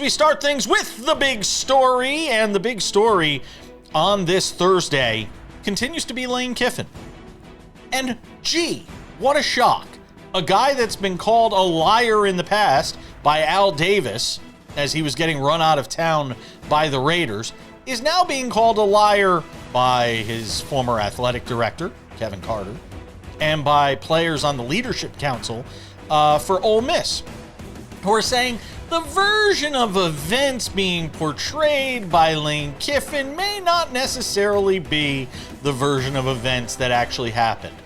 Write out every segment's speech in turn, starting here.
We start things with the big story, and the big story on this Thursday continues to be Lane Kiffin. And gee, what a shock. A guy that's been called a liar in the past by Al Davis as he was getting run out of town by the Raiders is now being called a liar by his former athletic director, Kevin Carter, and by players on the leadership council for Ole Miss, who are saying the version of events being portrayed by Lane Kiffin may not necessarily be the version of events that actually happened.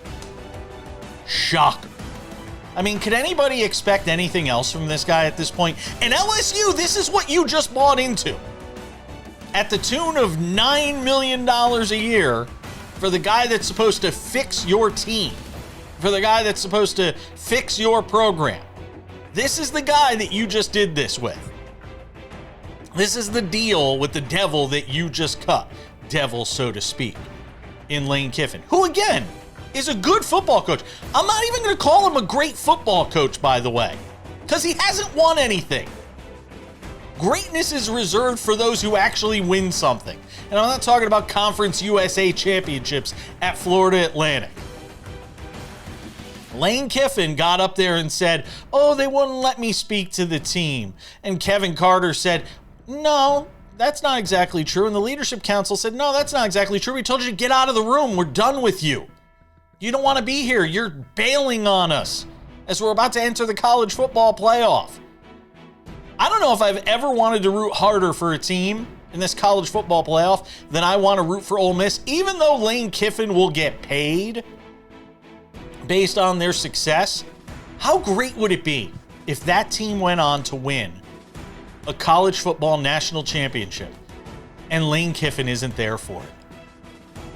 Shocker. I mean, could anybody expect anything else from this guy at this point? And LSU, this is what you just bought into. At the tune of $9 million a year for the guy that's supposed to fix your team, for the guy that's supposed to fix your program. This is the guy that you just did this with. This is the deal with the devil that you just cut. Devil, so to speak, in Lane Kiffin, who, again, is a good football coach. I'm not even going to call him a great football coach, by the way, because he hasn't won anything. Greatness is reserved for those who actually win something. And I'm not talking about Conference USA championships at Florida Atlantic. Lane Kiffin got up there and said, oh, they wouldn't let me speak to the team. And Kevin Carter said, no, that's not exactly true. And the leadership council said, no, that's not exactly true. We told you to get out of the room. We're done with you. You don't want to be here. You're bailing on us as we're about to enter the college football playoff. I don't know if I've ever wanted to root harder for a team in this college football playoff than I want to root for Ole Miss, even though Lane Kiffin will get paid based on their success. How great would it be if that team went on to win a college football national championship and Lane Kiffin isn't there for it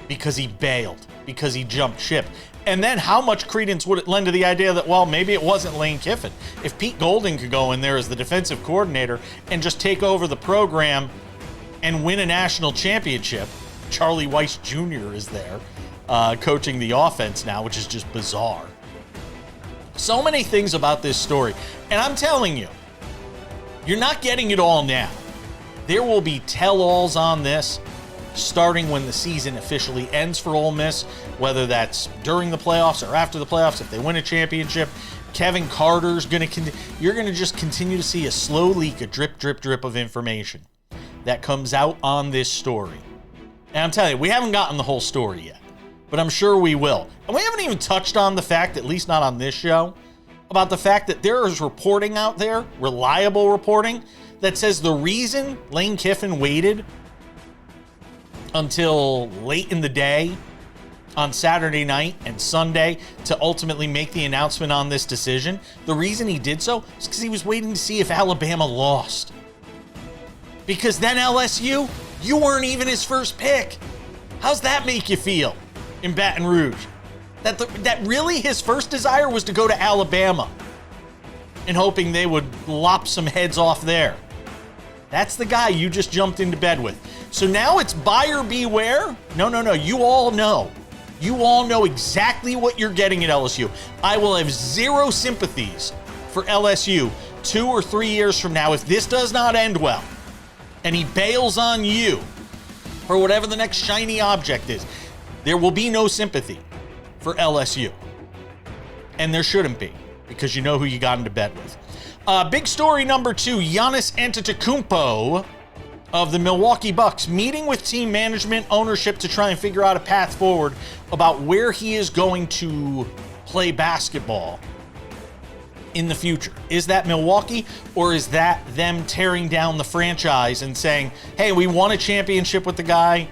because he bailed, because he jumped ship? And then how much credence would it lend to the idea that, well, maybe it wasn't Lane Kiffin? If Pete Golding could go in there as the defensive coordinator and just take over the program and win a national championship, Charlie Weiss Jr. is there coaching the offense now, which is just bizarre. So many things about this story. And I'm telling you, you're not getting it all now. There will be tell-alls on this starting when the season officially ends for Ole Miss, whether that's during the playoffs or after the playoffs. If they win a championship, Kevin Carter's you're going to just continue to see a slow leak, a drip, drip, drip of information that comes out on this story. And I'm telling you, we haven't gotten the whole story yet, but I'm sure we will. And we haven't even touched on the fact, at least not on this show, about the fact that there is reporting out there, reliable reporting, that says the reason Lane Kiffin waited until late in the day on Saturday night and Sunday to ultimately make the announcement on this decision, the reason he did so is because he was waiting to see if Alabama lost. Because then LSU, you weren't even his first pick. How's that make you feel in Baton Rouge? That really his first desire was to go to Alabama and hoping they would lop some heads off there. That's the guy you just jumped into bed with. So now it's buyer beware? No. You all know. You all know exactly what you're getting at LSU. I will have zero sympathies for LSU 2 or 3 years from now if this does not end well and he bails on you for whatever the next shiny object is. There will be no sympathy for LSU. And there shouldn't be, because you know who you got into bed with. Big story number 2, Giannis Antetokounmpo of the Milwaukee Bucks meeting with team management, ownership to try and figure out a path forward about where he is going to play basketball in the future. Is that Milwaukee, or is that them tearing down the franchise and saying, hey, we won a championship with the guy.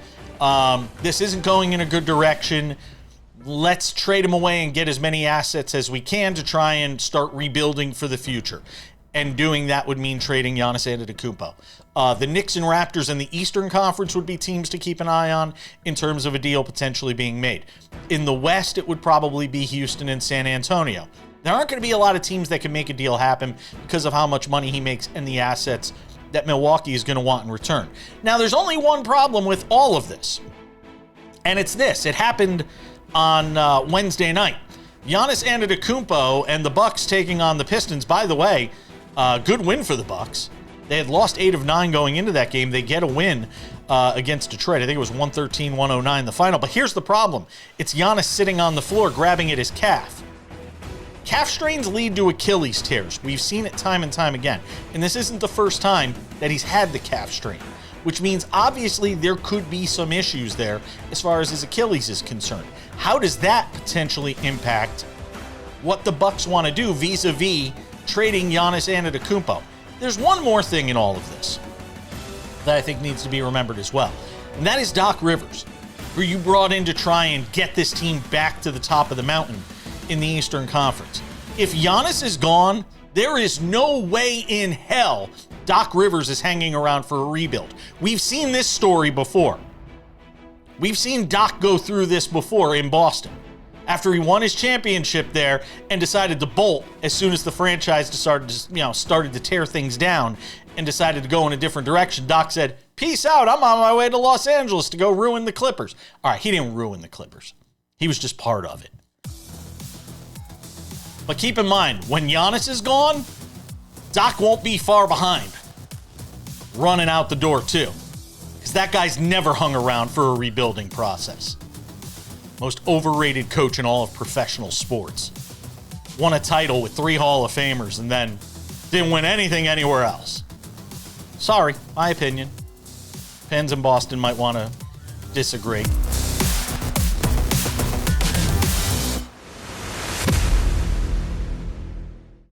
This isn't going in a good direction. Let's trade him away and get as many assets as we can to try and start rebuilding for the future. And doing that would mean trading Giannis Antetokounmpo. The Knicks and Raptors in the Eastern Conference would be teams to keep an eye on in terms of a deal potentially being made. In the West, it would probably be Houston and San Antonio. There aren't going to be a lot of teams that can make a deal happen because of how much money he makes and the assets that Milwaukee is going to want in return. Now, there's only one problem with all of this, and it's this. It happened on Wednesday night. Giannis Antetokounmpo and the Bucks taking on the Pistons. By the way, good win for the Bucks. They had lost 8 of 9 going into that game. They get a win against Detroit. I think it was 113-109 the final. But here's the problem. It's Giannis sitting on the floor grabbing at his calf. Calf strains lead to Achilles tears. We've seen it time and time again. And this isn't the first time that he's had the calf strain, which means obviously there could be some issues there as far as his Achilles is concerned. How does that potentially impact what the Bucks want to do vis-a-vis trading Giannis Antetokounmpo? There's one more thing in all of this that I think needs to be remembered as well, and that is Doc Rivers, who you brought in to try and get this team back to the top of the mountain in the Eastern Conference. If Giannis is gone, there is no way in hell Doc Rivers is hanging around for a rebuild. We've seen this story before. We've seen Doc go through this before in Boston. After he won his championship there and decided to bolt as soon as the franchise started to tear things down and decided to go in a different direction, Doc said, "Peace out, I'm on my way to Los Angeles to go ruin the Clippers." All right, he didn't ruin the Clippers. He was just part of it. But keep in mind, when Giannis is gone, Doc won't be far behind, running out the door too, because that guy's never hung around for a rebuilding process. Most overrated coach in all of professional sports. Won a title with 3 Hall of Famers and then didn't win anything anywhere else. Sorry, my opinion. Pens in Boston might want to disagree.